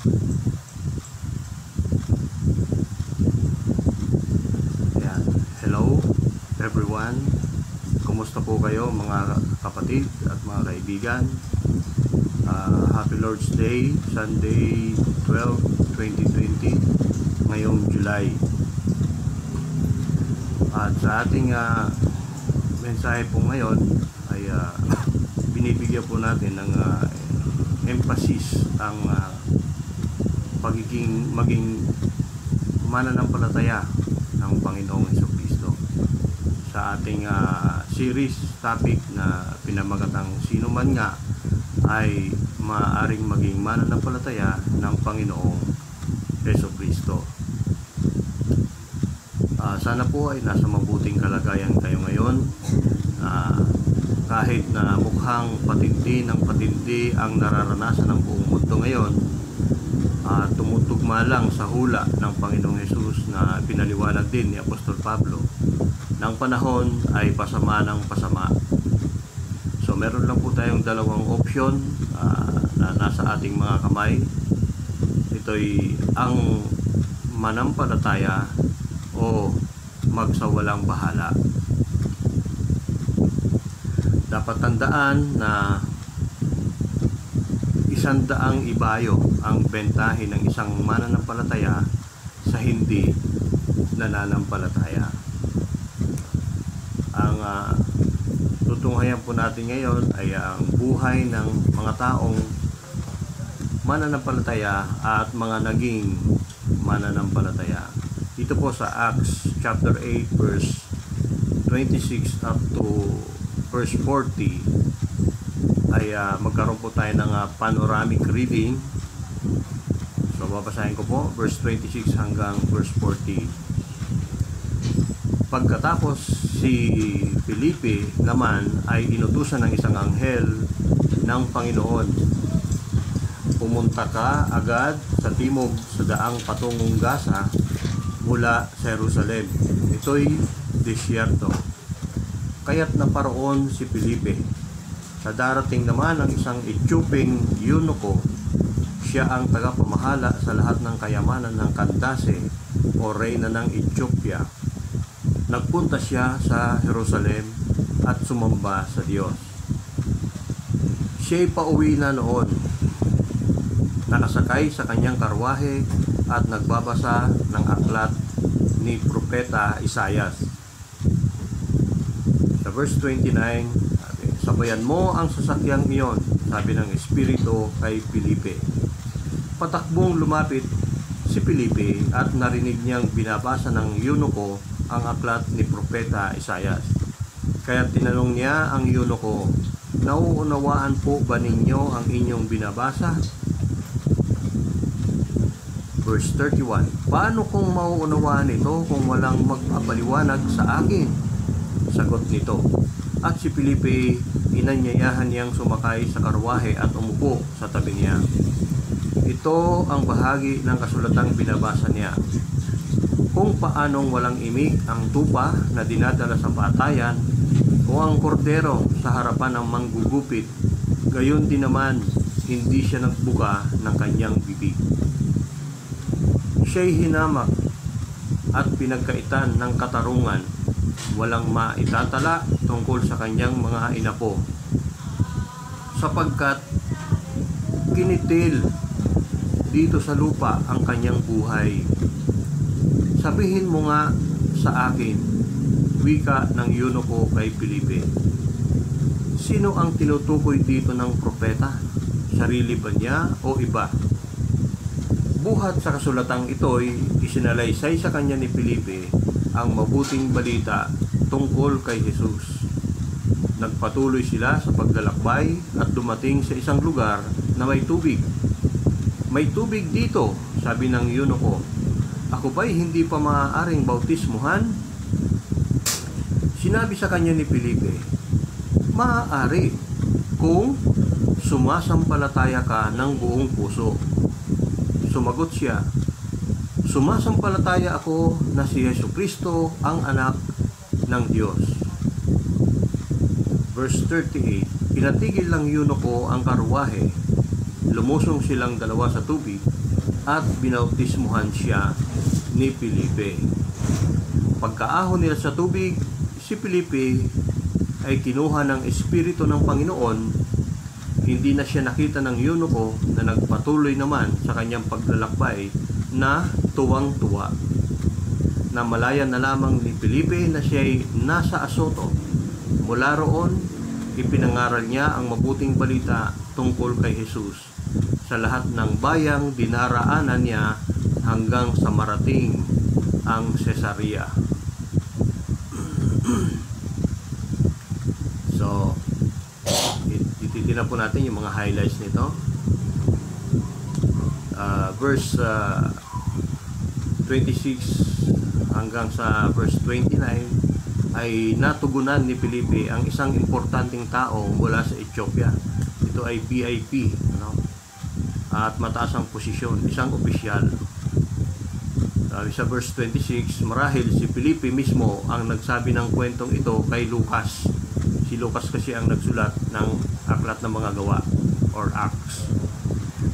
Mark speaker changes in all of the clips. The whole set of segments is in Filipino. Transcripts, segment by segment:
Speaker 1: Ayan. Hello everyone. Kumusta po kayo mga kapatid at mga kaibigan? Happy Lord's Day, Sunday 12, 2020, ngayong July. At sa ating mensahe po ngayon ay binibigyan po natin ng emphasis ang maging mananampalataya ng Panginoong Jesucristo. Sa ating series topic na pinamagatang sino man nga ay maaaring maging mananampalataya ng Panginoong Jesucristo. Sana po ay nasa mabuting kalagayan kayo ngayon. Kahit na mukhang patindi ng patindi ang nararanasan ng buong mundo ngayon, tumutugma lang sa hula ng Panginoong Hesus na pinaliwanag din ni Apostol Pablo, ng panahon ay pasama ng pasama. So meron lang po tayong dalawang option na nasa ating mga kamay. Ito'y ang manampalataya o magsawalang bahala. Dapat tandaan na 100 ibayo ang bentahin ng isang mananampalataya sa hindi nananampalataya. Ang tutunghayan po natin ngayon ay ang buhay ng mga taong mananampalataya at mga naging mananampalataya. Dito po sa Acts chapter 8 verse 26 up to verse 40 ay magkaroon po tayo ng panoramic reading. So babasahin ko po verse 26 hanggang verse 40. Pagkatapos si Felipe naman ay inutusan ng isang anghel ng Panginoon. Pumunta ka agad sa timog sa daang patungong Gaza mula sa Jerusalem. Ito'y disyerto. Kaya't naparoon si Felipe. Sa darating naman ang isang Ethiopian eunuko. Siya ang tagapamahala sa lahat ng kayamanan ng Candace o reyna ng Ethiopia. Nagpunta siya sa Jerusalem at sumamba sa Diyos. Siya'y pauwi na noon. Nakasakay sa kanyang karwahe at nagbabasa ng aklat ni Propeta Isaias. Sa verse 29, sabayan mo ang sasakyang iyon, sabi ng Espiritu kay Felipe. Patakbong lumapit si Felipe at narinig niyang binabasa ng eunuko ang aklat ni Propeta Isaias. Kaya tinanong niya ang eunuko, nauunawaan po ba ninyo ang inyong binabasa? Verse 31, paano kung mauunawaan ito kung walang magpapaliwanag sa akin? Sagot nito. At si Felipe, inanyayahan niyang sumakay sa karwahe at umupo sa tabi niya. Ito ang bahagi ng kasulatang binabasa niya. Kung paanong walang imik ang tupa na dinadala sa patayan o ang kordero sa harapan ng manggugupit, gayon din naman hindi siya nagbuka ng kanyang bibig. Siya'y hinamak at pinagkaitan ng katarungan, walang maitatala tungkol sa kanyang mga inapo, sapagkat kinitil dito sa lupa ang kanyang buhay. Sabihin mo nga sa akin, wika ng eunuko kay Felipe. Sino ang tinutukoy dito ng propeta? Sarili ba niya o iba? Buhat sa kasulatang ito'y isinalaysay sa kanya ni Felipe ang mabuting balita tungkol kay Jesus. Nagpatuloy sila sa paglalakbay at dumating sa isang lugar na may tubig. May tubig dito, sabi ng eunuko. Ako ba'y hindi pa maaaring bautismuhan? Sinabi sa kanya ni Felipe, maaari kung sumasampalataya ka ng buong puso. Sumagot siya, sumasampalataya ako na si Jesucristo ang anak ng Diyos. Verse 38, pinatigil lang eunuko ang karwahe. Lumusong silang dalawa sa tubig at binautismuhan siya ni Felipe. Pagkaahon nila sa tubig, si Felipe ay kinuha ng Espiritu ng Panginoon. Hindi na siya nakita ng eunuko na nagpatuloy naman sa kanyang paglalakbay na tuwang-tuwa. Namalayan na lamang ni Felipe na siya ay nasa Azoto. Mula roon, ipinangaral niya ang mabuting balita tungkol kay Jesus sa lahat ng bayang dinaraanan niya hanggang sa marating ang Cesarea. So, ititignan po natin yung mga highlights nito. Verse 26 hanggang sa verse 29 ay natugunan ni Felipe ang isang importanteng tao mula sa Ethiopia. Ito ay VIP, no? At mataas ang posisyon, isang opisyal. Sa verse 26, marahil si Felipe mismo ang nagsabi ng kwentong ito kay Lucas. Si Lucas kasi ang nagsulat ng Aklat ng Mga Gawa or Acts.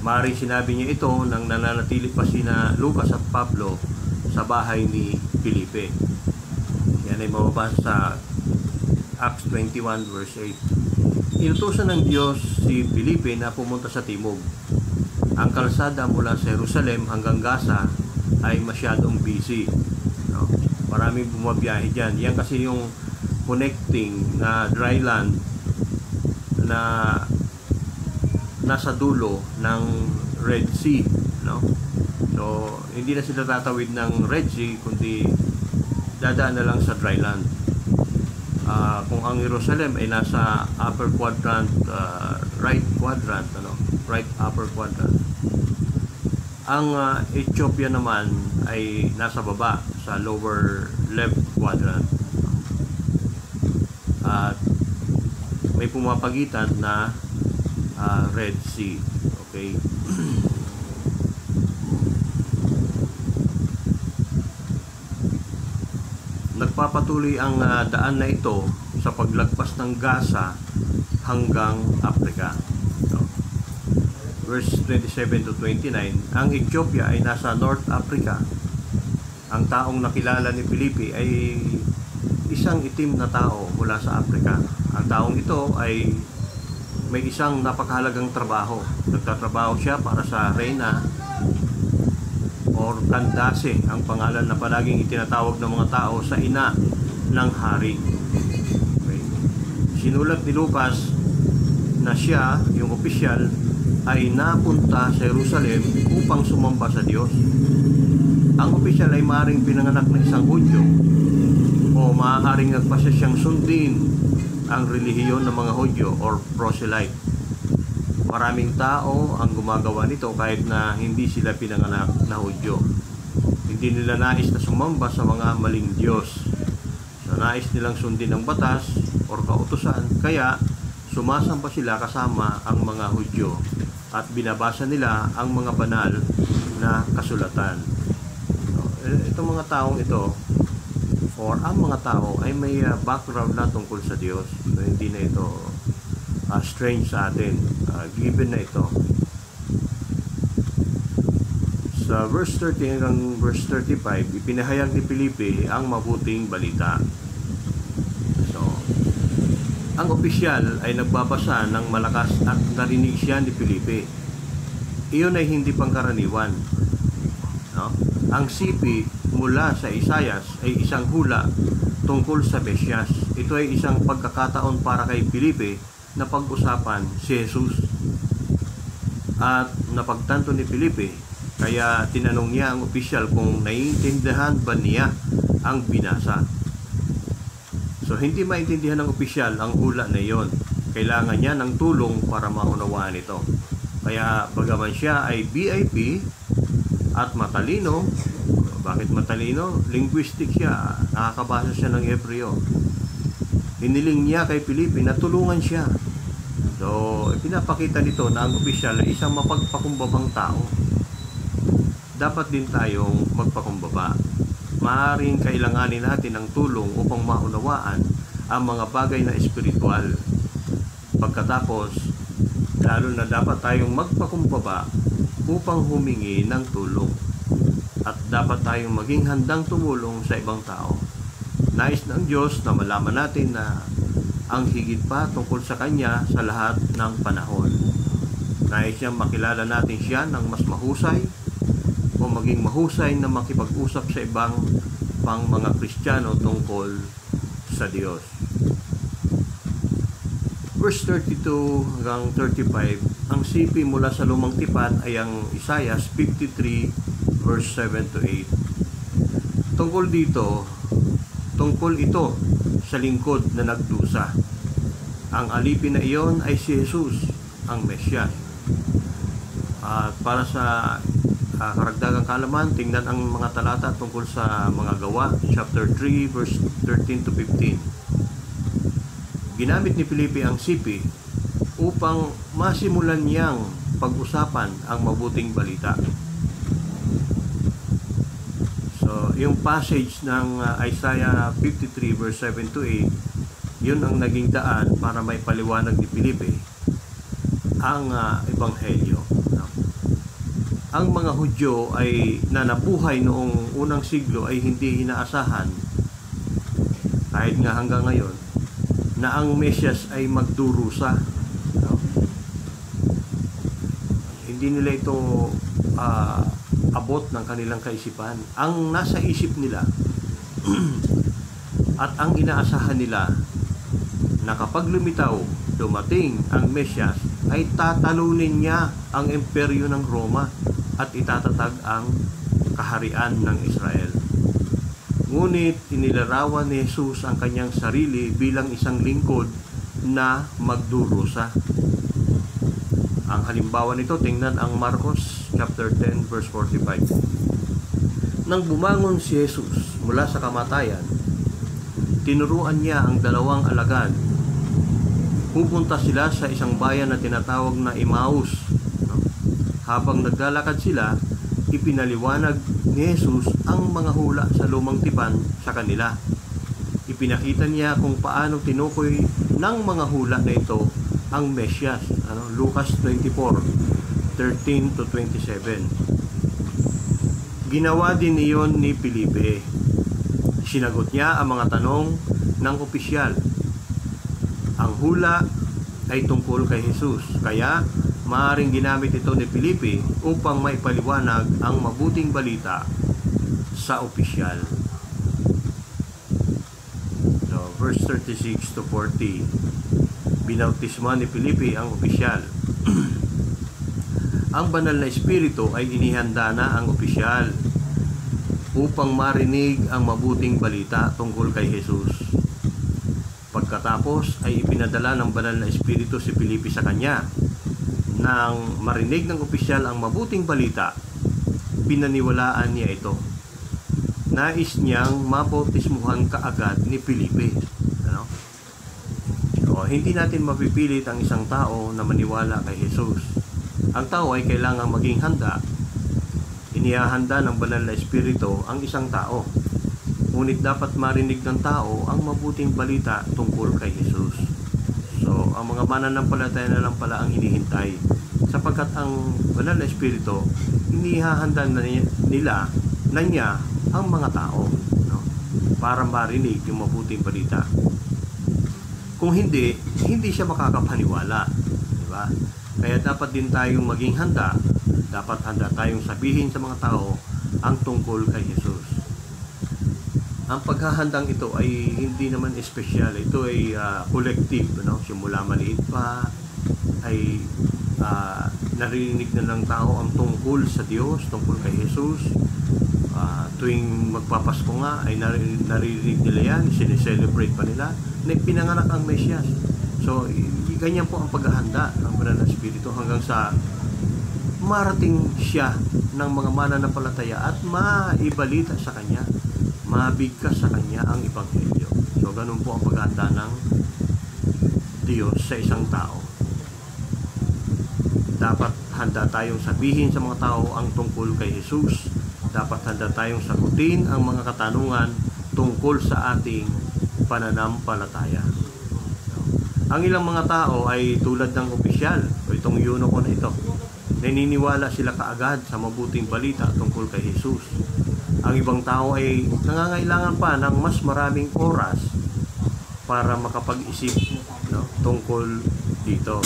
Speaker 1: Maaaring sinabi niya ito nang nananatili pa sina Lucas at Pablo sa bahay ni Felipe. Yan ay mababasa sa Acts 21 verse 8. Inutusan ng Diyos si Felipe na pumunta sa timog. Ang kalsada mula sa Jerusalem hanggang Gaza ay masyadong busy, no? Maraming bumabiyahe dyan. Yan kasi yung connecting na dry land na nasa dulo ng Red Sea, no? So, hindi na sila tatawid ng Red Sea, kundi dadaan na lang sa dry land. Kung ang Jerusalem ay nasa upper quadrant, right quadrant, right upper quadrant. Ang Ethiopia naman ay nasa baba, sa lower left quadrant. At may pumapagitan na Red Sea. Okay? Nagpapatuloy ang daan na ito sa paglagpas ng Gaza hanggang Africa. So, verse 27 to 29, ang Ethiopia ay nasa North Africa. Ang taong nakilala ni Felipe ay isang itim na tao mula sa Africa. Ang taong ito ay may isang napakahalagang trabaho. Nagtatrabaho siya para sa Reyna or Candace, ang pangalan na palaging itinatawag ng mga tao sa ina ng hari. Okay. Sinulat ni Lucas na siya, yung opisyal, ay napunta sa Jerusalem upang sumamba sa Diyos. Ang opisyal ay maaaring pinanganak ng isang Hudyo o maaaring nagpasya siyang sundin ang relihiyon ng mga Hudyo or proselyte. Maraming tao ang gumagawa nito kahit na hindi sila pinanganak na Hudyo. Hindi nila nais na sumamba sa mga maling Diyos. So, nais nilang sundin ang batas or kautusan, kaya sumasamba sila kasama ang mga Hudyo at binabasa nila ang mga banal na kasulatan. So, itong mga taong ito or ang mga tao ay may background na tungkol sa Diyos. So, hindi na ito strange sa atin, given na ito. Sa verse 30 hanggang verse 35, ipinahayag ni Felipe ang mabuting balita. So, ang opisyal ay nagbabasa ng malakas at narinig siya ni Felipe. Iyon ay hindi pangkaraniwan, no? Ang sipi mula sa Isaias ay isang hula tungkol sa Mesyas. Ito ay isang pagkakataon para kay Felipe na pag-usapan si Jesus. At napagtanto ni Felipe, kaya tinanong niya ang opisyal kung naiintindihan ba niya ang binasa. So, hindi maintindihan ng opisyal ang hula na iyon. Kailangan niya ng tulong para maunawaan ito. Kaya bagaman siya ay VIP at matalino, bakit matalino? Linguistic siya, nakakabasa siya ng Hebreo. Hiniling niya kay Felipe na tulungan siya. So, pinapakita nito na ang opisyal ay isang mapagpakumbabang tao. Dapat din tayong magpakumbaba. Maaaring kailanganin natin ng tulong upang maunawaan ang mga bagay na espiritual. Pagkatapos, lalo na dapat tayong magpakumbaba upang humingi ng tulong. At dapat tayong maging handang tumulong sa ibang tao. Nais ng Diyos na malaman natin na ang higit pa tungkol sa Kanya sa lahat ng panahon. Nais niyang makilala natin siya ng mas mahusay o maging mahusay na makipag-usap sa ibang pang mga Kristiyano tungkol sa Diyos. Verse 32 hanggang 35, ang sipi mula sa Lumang Tipan ay ang Isaiah 53 verse 7 to 8. Tungkol ito sa lingkod na nagdusa. Ang alipin na iyon ay si Jesus, ang Mesyas. At para sa karagdagang kaalaman, tingnan ang mga talata tungkol sa mga gawa, chapter 3 verse 13 to 15. Ginamit ni Felipe ang sipi upang masimulan niyang pag-usapan ang mabuting balita. So, yung passage ng Isaiah 53 verse 7 to 8, yun ang naging daan para may paliwanag ni Felipe ang ebanghelyo. Ang mga Hudyo ay nabuhay noong unang siglo ay hindi inaasahan, kahit nga hanggang ngayon, na ang Mesyas ay magdurusa. Hindi nila ito abot ng kanilang kaisipan. Ang nasa isip nila at ang inaasahan nila na kapag dumating ang Mesyas, ay tatalunin niya ang imperyo ng Roma at itatatag ang kaharian ng Israel. Ngunit inilarawan ni Jesus ang kanyang sarili bilang isang lingkod na magdurusa. Ang halimbawa nito, tingnan ang Marcos chapter 10 verse 45. Nang bumangon si Jesus mula sa kamatayan, tinuruan niya ang dalawang alagad. Pupunta sila sa isang bayan na tinatawag na Emmaus. Habang naglalakad sila, ipinaliwanag ni Jesus ang mga hula sa Lumang Tipan sa kanila. Ipinakita niya kung paano tinukoy ng mga hula na ito ang Mesyas. Lucas 24:13 to 27. Ginawa din iyon ni Felipe. Sinagot niya ang mga tanong ng opisyal. Ang hula ay tungkol kay Jesus, kaya maaaring ginamit ito ni Felipe upang maipaliwanag ang mabuting balita sa opisyal. So, verse 36 to 40. Binautismo ni Felipe ang opisyal. Ang banal na espiritu ay inihanda na ang opisyal upang marinig ang mabuting balita tungkol kay Jesus. Pagkatapos ay ipinadala ng banal na espiritu si Felipe sa kanya. Nang marinig ng opisyal ang mabuting balita, pinaniwalaan niya ito. Nais niyang mabautismuhan kaagad ni Felipe. So, hindi natin mapipilit ang isang tao na maniwala kay Jesus. Ang tao ay kailangang maging handa. Inihahanda ng banal na espiritu ang isang tao. Ngunit dapat marinig ng tao ang mabuting balita tungkol kay Jesus. So, ang mga mananampalataya na lang pala ang hinihintay. Sapagkat ang banal na espiritu, inihahanda na niya ang mga tao, para marinig yung mabuting balita. Kung hindi siya makakapaniwala. Diba? Kaya dapat din tayong maging handa. Dapat handa tayong sabihin sa mga tao ang tungkol kay Jesus. Ang paghahandang ito ay hindi naman espesyal. Ito ay collective. Simula maliit pa ay narinig na ng tao ang tungkol sa Diyos, tungkol kay Jesus. Tuwing magpapasko nga ay narinig nila yan, sineselebrate pa nila na pinanganak ang Mesyas. So, ganyan po ang paghahanda ng banal na espiritu hanggang sa marating siya ng mga mananampalataya at maibalita sa kanya, mabigkas sa kanya ang ebanghelyo. So, ganun po ang paghahanda ng Diyos sa isang tao. Dapat handa tayong sabihin sa mga tao ang tungkol kay Jesus. Dapat handa tayong sagutin ang mga katanungan tungkol sa ating pananampalataya. Ang ilang mga tao ay tulad ng opisyal o itong eunuko na ito. naniniwala sila kaagad sa mabuting balita tungkol kay Jesus. Ang ibang tao ay nangangailangan pa ng mas maraming oras para makapag-isip, no, tungkol dito.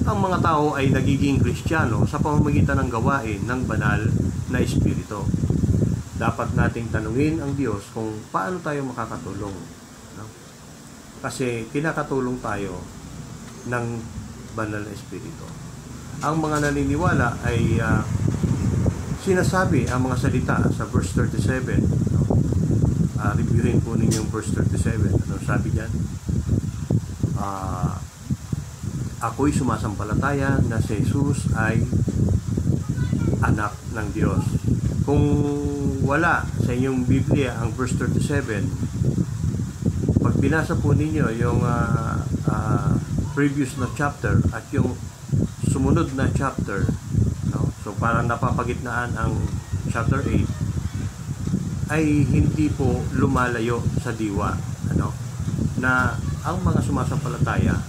Speaker 1: Ang mga tao ay nagiging Kristiyano sa pamamagitan ng gawain ng banal na Espiritu. Dapat nating tanungin ang Diyos kung paano tayo makakatulong, no? Kasi kinakatulong tayo ng banal na Espiritu. Ang mga naniniwala ay sinasabi ang mga salita sa verse 37, no? Reviewin po ninyo yung verse 37. Ano sabi diyan? Ako'y sumasampalataya na si Jesus ay anak ng Diyos. Kung wala sa inyong Biblia ang verse 37, pag binasa po ninyo yung previous na chapter at yung sumunod na chapter, no? So parang napapagitnaan ang chapter 8, ay hindi po lumalayo sa diwa, ano, na ang mga sumasampalataya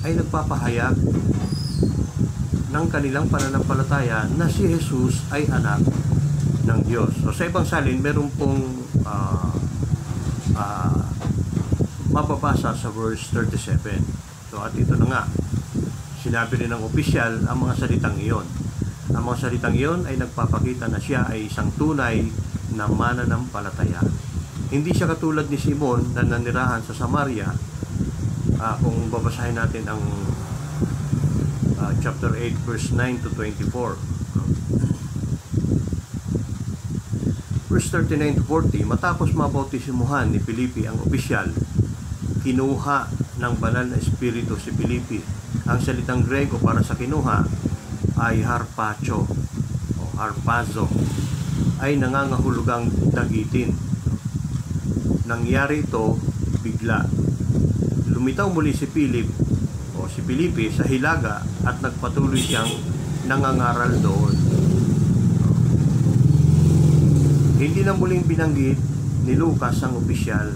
Speaker 1: ay nagpapahayag ng kanilang pananampalataya na si Jesus ay anak ng Diyos. So sa ibang salin, meron pong mababasa sa verse 37. So at ito na nga, sinabi rin ng opisyal ang mga salitang iyon. Ang mga salitang iyon ay nagpapakita na siya ay isang tunay na mananampalataya. Hindi siya katulad ni Simon na nanirahan sa Samaria. Kung babasahin natin ang chapter 8 verse 9 to 24. Verse 39 to 40, matapos mabautisimuhan ni Filipe ang opisyal, kinuha ng banal na espiritu si Filipe. Ang salitang Grego para sa kinuha ay harpacho o harpazo, ay nangangahulugang dagitin. Nangyari ito bigla. Lumitaw muli si Filipe sa hilaga at nagpatuloy siyang nangangaral doon. Hindi na muling binanggit ni Lucas ang opisyal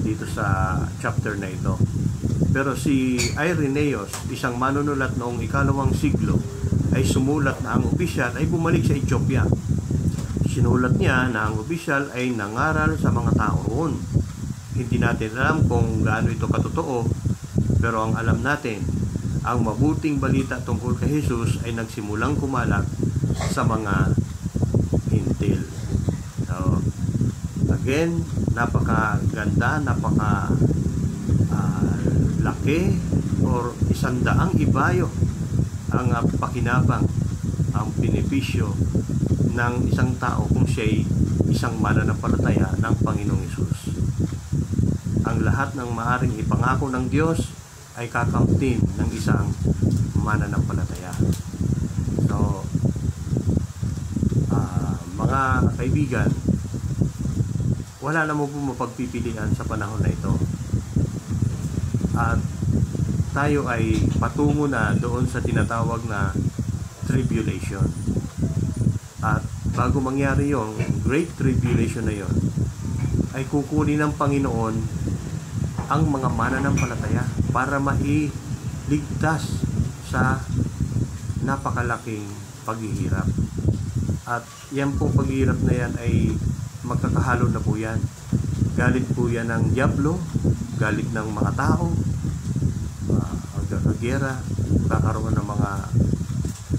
Speaker 1: dito sa chapter na ito. Pero si Irenaeus, isang manunulat noong ikalawang siglo, ay sumulat na ang opisyal ay bumalik sa Ethiopia. Sinulat niya na ang opisyal ay nangaral sa mga tao roon. Hindi natin alam kung gaano ito katotoo, pero ang alam natin, ang mabuting balita tungkol kay Jesus ay nagsimulang kumalat sa mga hintil. So, again, napakaganda, laki or 100 ibayo ang pakinabang, ang benepisyo ng isang tao kung siya'y isang mananampalataya ng Panginoong Hesus. Ang lahat ng maaring ipangako ng Diyos ay kakamtin ng isang mananampalataya. So, mga kaibigan, wala na mo po mapagpipilian sa panahon na ito. At tayo ay patungo na doon sa tinatawag na tribulation. At bago mangyari yung Great Tribulation na yon, ay kukunin ng Panginoon ang mga mananampalataya para mailigtas sa napakalaking paghihirap. At yan pong paghihirap na yan ay magkakahalo na po yan. Galit po yan ng diablo, galit ng mga tao, magkakagera, magkakaroon ng mga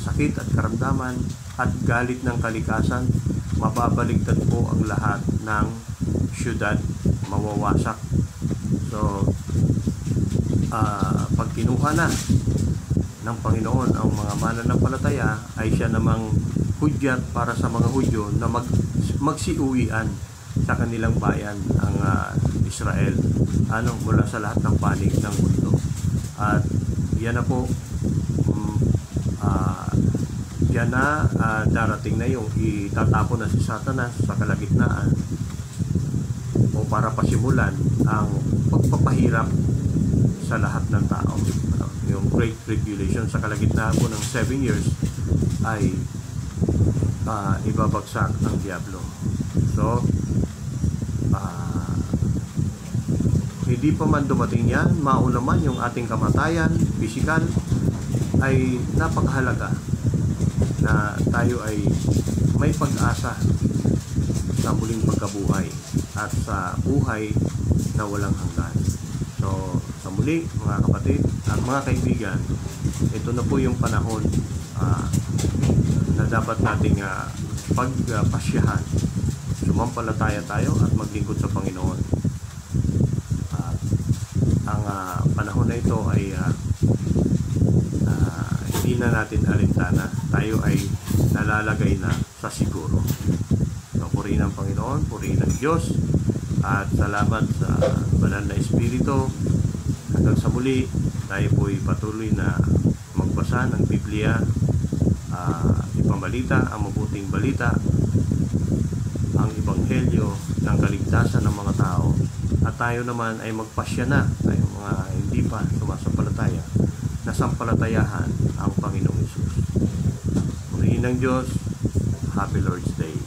Speaker 1: sakit at karamdaman, at galit ng kalikasan. Mababaligtad po ang lahat ng syudad, mawawasak. So, pag kinuha na ng Panginoon ang mga mananampalataya, ay siya namang hudyat para sa mga Hudyo na magsiuwian sa kanilang bayan, ang Israel, mula sa lahat ng panig ng mundo. At yan na po, yan na, darating na yung itatapon na si Satanas sa kalagitnaan, o para pasimulan ang pagpapahirap sa lahat ng tao. Yung Great Tribulation sa kalagitnaan po ng 7 years ay ibabagsak ang diablo. So, hindi pa man dumating yan, mauna man yung ating kamatayan, physical, ay napakahalaga na tayo ay may pag-asa sa muling pagkabuhay at sa buhay na walang hanggan. So, sa muli mga kapatid at mga kaibigan, ito na po yung panahon na dapat nating pagpasyahan. Sumampalataya tayo at maglingkod sa Panginoon. Ang panahon na ito ay hindi na natin alintana. Tayo ay nalalagay na sa siguro. So, purihin ang Panginoon, purihin ang Diyos, at salamat sa banal na Espiritu. Hanggang sa muli, tayo po ay patuloy na magbasa ng Biblia, ipambalita ang mabuting balita, ang Ebanghelyo ng kaligtasan ng mga tao, at tayo naman ay magpasya na, tayong mga hindi pa sumasampalataya, na sampalatayahan ang Panginoong Hesus. Purihin ng Diyos. Happy Lord's Day.